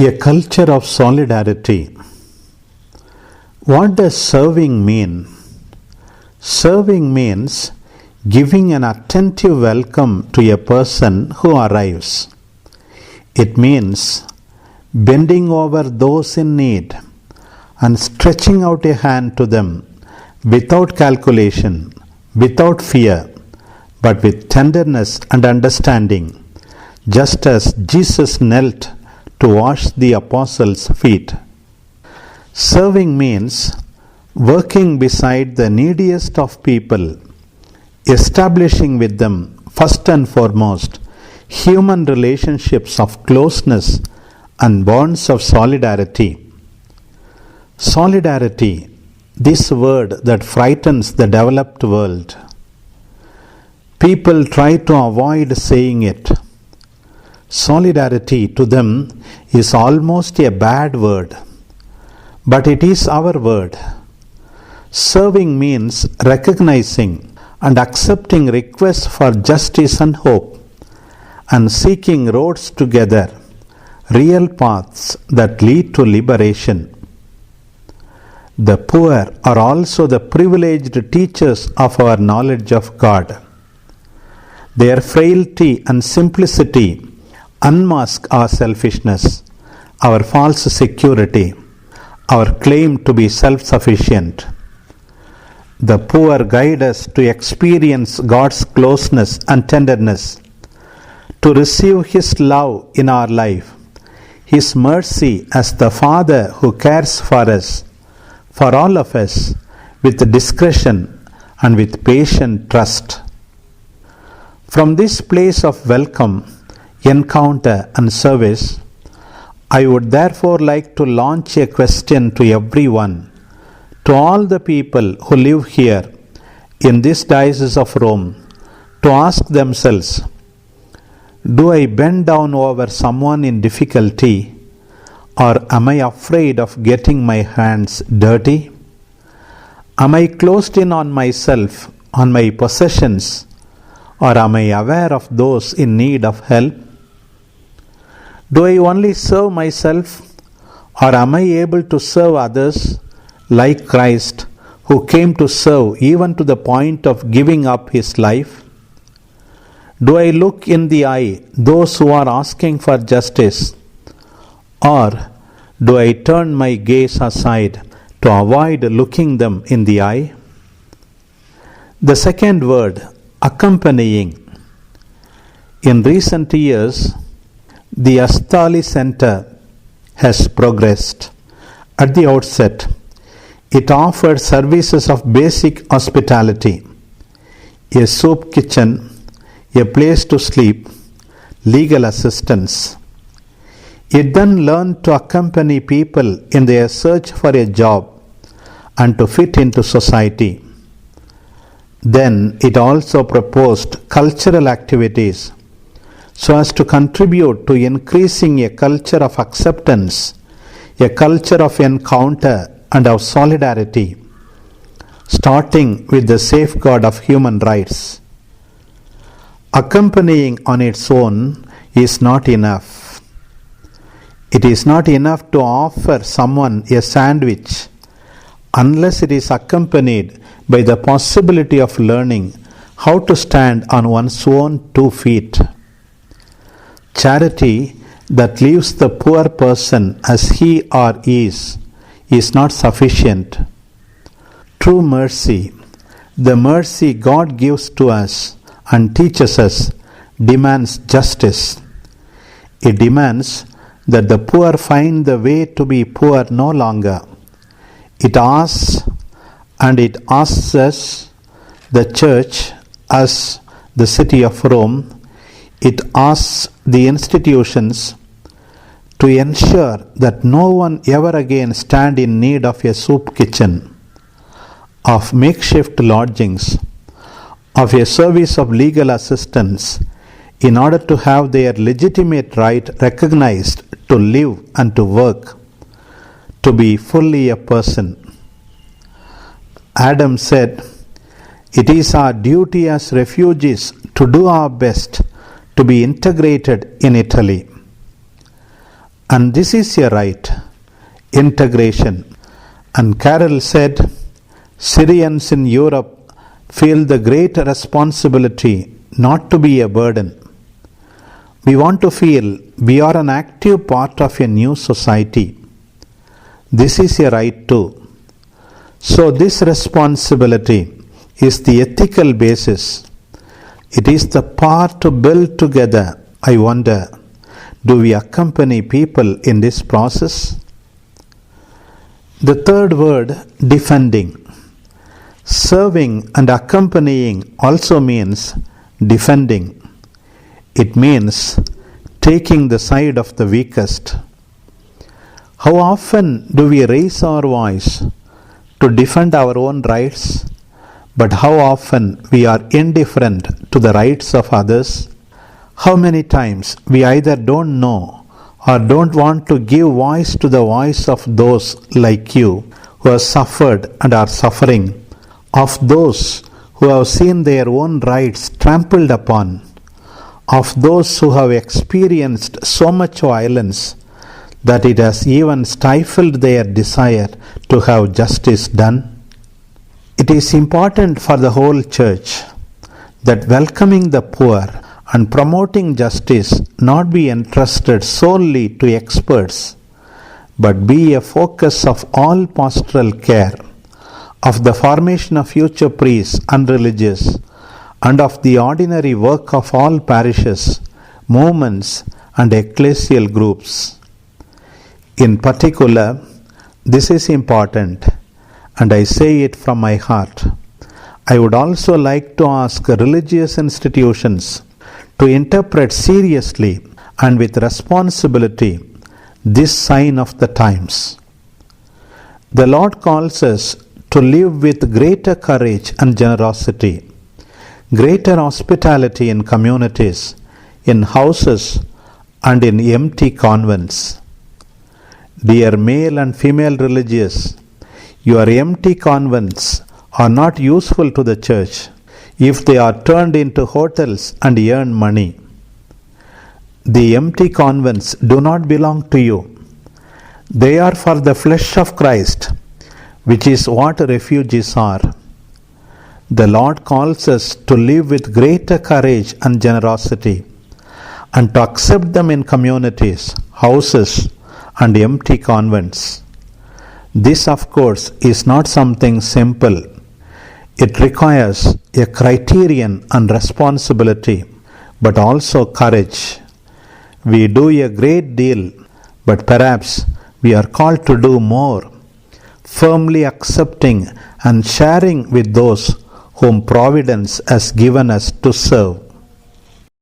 A culture of solidarity. What does serving mean? Serving means giving an attentive welcome to a person who arrives. It means bending over those in need and stretching out a hand to them without calculation, without fear, but with tenderness and understanding, just as Jesus knelt to wash the apostles' feet. Serving means working beside the neediest of people, establishing with them, first and foremost, human relationships of closeness and bonds of solidarity. Solidarity, this word that frightens the developed world. People try to avoid saying it. Solidarity to them is almost a bad word, but it is our word. Serving means recognizing and accepting requests for justice and hope, and seeking roads together, real paths that lead to liberation. The poor are also the privileged teachers of our knowledge of God. Their frailty and simplicity unmask our selfishness, our false security, our claim to be self-sufficient. The poor guide us to experience God's closeness and tenderness, to receive His love in our life, His mercy as the Father who cares for us, for all of us, with discretion and with patient trust. From this place of welcome, encounter and service, I would therefore like to launch a question to everyone, to all the people who live here in this diocese of Rome, to ask themselves, do I bend down over someone in difficulty, or am I afraid of getting my hands dirty? Am I closed in on myself, on my possessions, or am I aware of those in need of help? Do I only serve myself, or am I able to serve others like Christ, who came to serve even to the point of giving up His life? Do I look in the eye those who are asking for justice, or do I turn my gaze aside to avoid looking them in the eye? The second word, accompanying. In recent years, the Asthali Center has progressed. At the outset, it offered services of basic hospitality, a soup kitchen, a place to sleep, legal assistance. It then learned to accompany people in their search for a job and to fit into society. Then it also proposed cultural activities so as to contribute to increasing a culture of acceptance, a culture of encounter and of solidarity, starting with the safeguard of human rights. Accompanying on its own is not enough. It is not enough to offer someone a sandwich unless it is accompanied by the possibility of learning how to stand on one's own 2 feet. Charity that leaves the poor person as he or is not sufficient. True mercy, the mercy God gives to us and teaches us, demands justice. It demands that the poor find the way to be poor no longer. It asks us, the Church, us, the city of Rome, it asks the institutions to ensure that no one ever again stand in need of a soup kitchen, of makeshift lodgings, of a service of legal assistance, in order to have their legitimate right recognized to live and to work, to be fully a person. Adam said, "It is our duty as refugees to do our best to be integrated in Italy." And this is a right, integration. And Carol said, Syrians in Europe feel the great responsibility not to be a burden. We want to feel we are an active part of a new society. This is a right too. So this responsibility is the ethical basis. It is the power to build together. I wonder, do we accompany people in this process? The third word, defending. Serving and accompanying also means defending. It means taking the side of the weakest. How often do we raise our voice to defend our own rights, but how often we are indifferent to the rights of others? How many times we either don't know or don't want to give voice to the voice of those like you who have suffered and are suffering, of those who have seen their own rights trampled upon, of those who have experienced so much violence that it has even stifled their desire to have justice done? It is important for the whole church that welcoming the poor and promoting justice not be entrusted solely to experts, but be a focus of all pastoral care, of the formation of future priests and religious, and of the ordinary work of all parishes, movements, and ecclesial groups. In particular, this is important, and I say it from my heart. I would also like to ask religious institutions to interpret seriously and with responsibility this sign of the times. The Lord calls us to live with greater courage and generosity, greater hospitality in communities, in houses, and in empty convents. Dear male and female religious, your empty convents are not useful to the church if they are turned into hotels and earn money. The empty convents do not belong to you. They are for the flesh of Christ, which is what refugees are. The Lord calls us to live with greater courage and generosity, and to accept them in communities, houses, and empty convents. This, of course, is not something simple. It requires a criterion and responsibility, but also courage. We do a great deal, but perhaps we are called to do more, firmly accepting and sharing with those whom Providence has given us to serve.